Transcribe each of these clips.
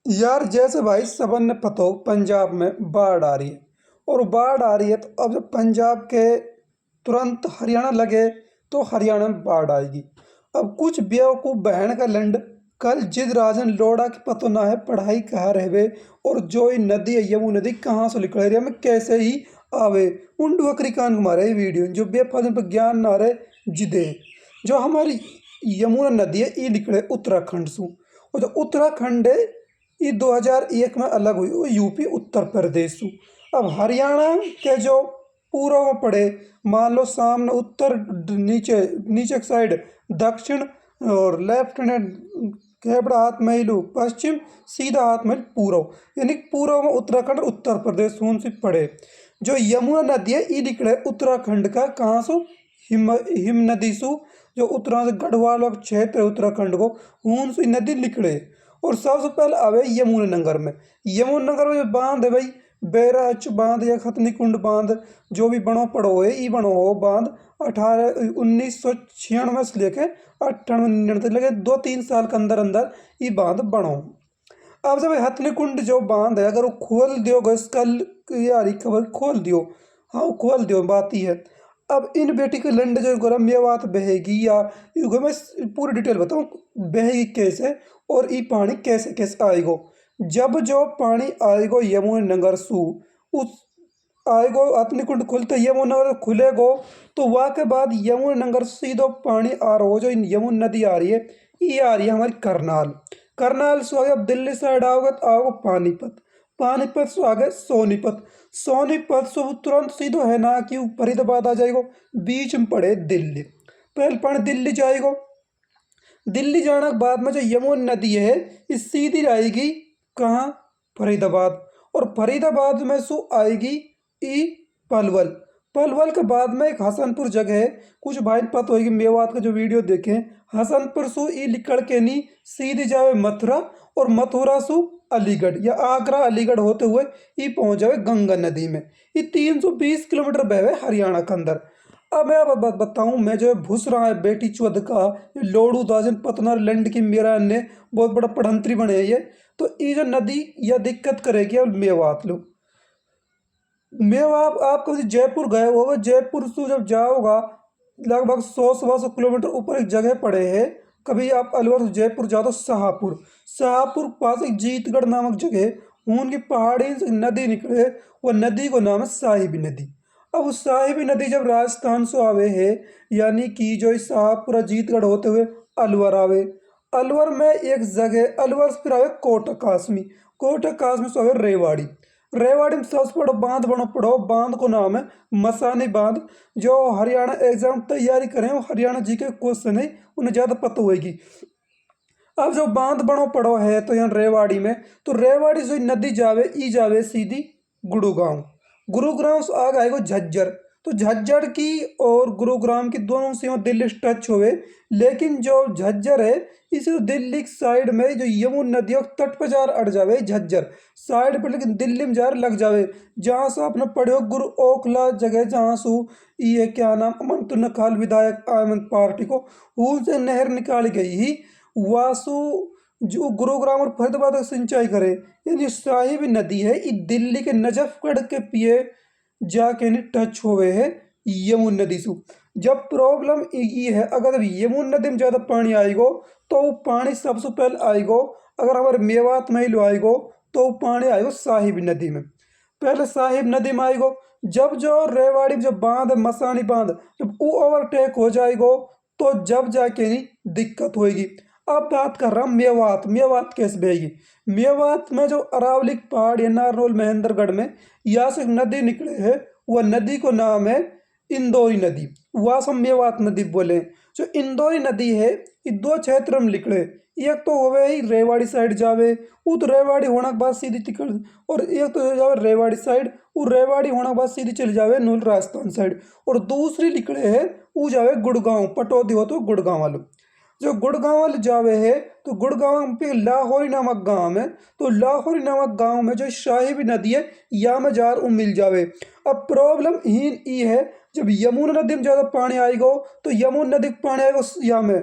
यार जैसे भाई सबन ने पता हो पंजाब में बाढ़ आ रही है। और बाढ़ आ रही है तो अब जब पंजाब के तुरंत हरियाणा लगे तो हरियाणा में बाढ़ आएगी। अब कुछ बेवकूफ़ बहन का लंड कल जिद राजन लोड़ा की पतो ना है पढ़ाई कहाँ रहवे। और जो ये नदी है यमुना नदी कहाँ से निकल रही है में कैसे ही आवे। उन बकरी कान घुमा रहे वीडियो जो बेफालतू पर ज्ञान ना रहे जिदे। जो हमारी यमुना नदी है ये निकले उत्तराखंड से। और जो उत्तराखंड है ये 2001 में अलग हुई वो यूपी उत्तर प्रदेश से। अब हरियाणा के जो पूर्व में पड़े, मान लो सामने उत्तर, नीचे नीचे की साइड दक्षिण, और लेफ्ट हैंड केपड़ा हाथ में लू पश्चिम, सीधा हाथ में पूर्व, यानी पूर्व में उत्तराखंड और उत्तर प्रदेश कौन सी पड़े। जो यमुना नदी है ये निकले उत्तराखंड का कहाँ से, हिम नदी से। जो उत्तराखंड गढ़वाल और क्षेत्र है उत्तराखंड को उन से नदी निकले। और सबसे पहले आवे यमुनानगर में। यमुनानगर में जो बांध है भाई, बैराच बांध या खतनी कुंड बांध, जो भी बनो पड़ो है ई बनो हो बांध 1996 से लेके 98 तक लगे 2-3 साल के अंदर अंदर ये बांध बनो। अब जब हथनी कुंड जो बांध है अगर वो खोल दियो गस कल, यार ये खबर खोल दियो, हाँ वो खोल दियो बात ही है। अब इन बेटी के लंड जो गरम ये बात बहेगी या युग मैं पूरी डिटेल बताऊँ बहेगी कैसे, और ये पानी कैसे कैसे आएगो। जब जो पानी आएगो यमुना नगर सू उस आएगो अतनी कुंड खुलते यमुना नगर खुलेगो, तो वहाँ के बाद यमुना नगर से सीधो पानी आ रहा हो जो यमुना नदी आ रही है ये आ रही है हमारी करनाल। करनाल से आगे अब दिल्ली साइड आओगे तो आओगे पानीपत, पानीपत से आगे सोनीपत, सोनीपत से वो तुरंत सीधो है ना कि वो फरीदाबाद आ जाएगो। बीच में पड़े दिल्ली, पहले पानी दिल्ली जाएगो। दिल्ली जाने के बाद में जो यमुना नदी है ये सीधी आएगी कहाँ, फरीदाबाद। और फरीदाबाद में सो आएगी ई पलवल। पलवल के बाद में एक हसनपुर जगह है, कुछ भाई ने पता होगी मेवात का जो वीडियो देखे। हसनपुर सु ई निकल के नहीं सीधी जावे मथुरा, और मथुरा सु अलीगढ़ या आगरा अलीगढ़ होते हुए ये पहुंच जावे गंगा नदी में। ये 320 किलोमीटर बहवे हरियाणा के अंदर। अब मैं अब बताऊं मैं जो भूस रहा है बेटी चौध का ये लोड़ू दाजन पतनार लंड की मेरा ने बहुत बड़ा पढ़ंतरी बने है ये। तो ये जो नदी यह दिक्कत करेगी। अब मेवात लो, मेवात आप कभी जयपुर गए हो, जयपुर से जब जाओगा लगभग 100-125 किलोमीटर ऊपर एक जगह पड़े है। कभी आप अलवर से जयपुर जाओ तो शाहपुर, शाहपुर पास एक जीतगढ़ नामक जगह उनकी पहाड़ी से नदी निकले, वो नदी को नाम है साहिबी नदी। अब उस साहिबी नदी जब राजस्थान से आवे है, यानी कि जो इस शाहपुरा जीतगढ़ होते हुए अलवर आवे। अलवर में एक जगह अलवर से फिर आवे कोटक कासमी, कोटक कासमी से आवे रेवाड़ी। रेवाड़ी में सबसे बड़ा बांध बनो पड़ो, बांध को नाम है मसानी बांध। जो हरियाणा एग्जाम तैयारी करें वो हरियाणा जी के क्वेश्चन है उन्हें ज़्यादा पता होगी। अब जो बांध बनो पड़ो है तो यहाँ रेवाड़ी में, तो रेवाड़ी से नदी जावे ई जावे सीधी गुड़गांव। गुरुग्राम से आगे आएगा झज्जर। तो झज्जर की और गुरुग्राम की दोनों सीमा दिल्ली से टच हुए, लेकिन जो झज्जर है इसे दिल्ली की साइड में जो यमुना नदी है तट पर जार अड़ जावे झज्जर साइड पर, लेकिन दिल्ली में जार लग जावे। जहाँ से आपने पढ़े हो गुरु ओखला जगह जहाँ से ये क्या नाम अमन नखाल विधायक आमंद पार्टी को उनसे नहर निकाली गई ही वासु जो गुरुग्राम और फरीदाबाद का सिंचाई करे। यानी साहिब नदी है ये दिल्ली के नजफगढ़ के पिए जाके नहीं टच हुए है यमुना नदी से। जब प्रॉब्लम ये है अगर यमुना नदी में ज़्यादा पानी आएगो तो वो पानी सबसे पहले आएगो, अगर हमारे मेवात में ही लो आएगो तो वो पानी आएगो साहिब नदी में। पहले साहिब नदी में आएगो, जब जो रेवाड़ी में जो बांध है मसानी बांध जब वो ओवरटेक हो जाएगो तो जब जाके नहीं दिक्कत होएगी। अब बात कर रहा हूँ मेवात, मेवात कैसे बहेगी। मेवात में जो अरावली के पहाड़ या नारनौल महेंद्रगढ़ में यहाँ से एक नदी निकले है, वह नदी को नाम है इंदौरी नदी, वह सब मेवात नदी बोले। जो इंदौरी नदी है ये दो क्षेत्र में निकले, एक तो होवे ही रेवाड़ी साइड जावे, वो तो रेवाड़ी होने के बाद सीधी टिकल, और एक तो जावे रेवाड़ी साइड, वो रेवाड़ी होने के बाद सीधी चली जावे नूल राजस्थान साइड। और दूसरी निकले है वो जावे गुड़गांव, पटौदी हो तो गुड़गांव वालों। जो गुड़गांव वाले जावे है तो गुड़गांव पे लाहौरी नामक गांव है, तो लाहौरी नामक गांव में जो शाही भी नदी है या में जार मिल जावे। अब प्रॉब्लम ही ये है जब यमुना नदी में ज़्यादा पानी आएगा तो यमुना नदी का पानी आएगा या में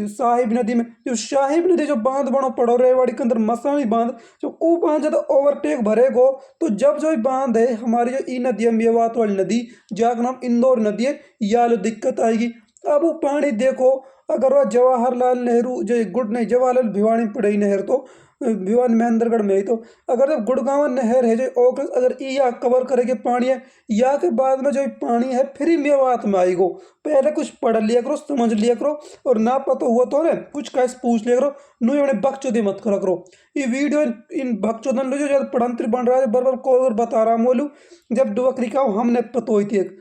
साहिब नदी में जो साहिब नदी जो बांध बनो पड़ो रेवाड़ी के अंदर मसानी बांध, जो वो बांध ज्यादा ओवरटेक भरेगो तो जब जो ये बांध है हमारी जो ई नदी है मेवात वाली नदी जाका नाम इंदौर नदी है, या लो दिक्कत आएगी। अब वो पानी देखो, अगर वह जवाहरलाल नेहरू जो गुड नहीं जवाहरलाल भिवानी में पड़े नहर तो भिवानी महेंद्रगढ़ में ही तो, अगर जब गुड़गांव नहर है जो ओकर अगर ई या कवर करेगे पानी है या के बाद में जो पानी है फिर ही मेवात में आएगो। पहले कुछ पढ़ लिया करो समझ लिया करो, और ना पता हुआ तो ना कुछ कैसे पूछ लिया करो। नु अपने बकचोदी मत करा करो। ये वीडियो इन बकचोदन लो जो पढ़ंतर बन रहा है बरबर को बता रहा मोलू, जब डुबकरी का हमने पतोई थी एक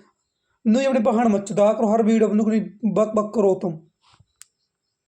नु अपने बहन मत चुदा करो हर वीडियो में बक बक करो तुम।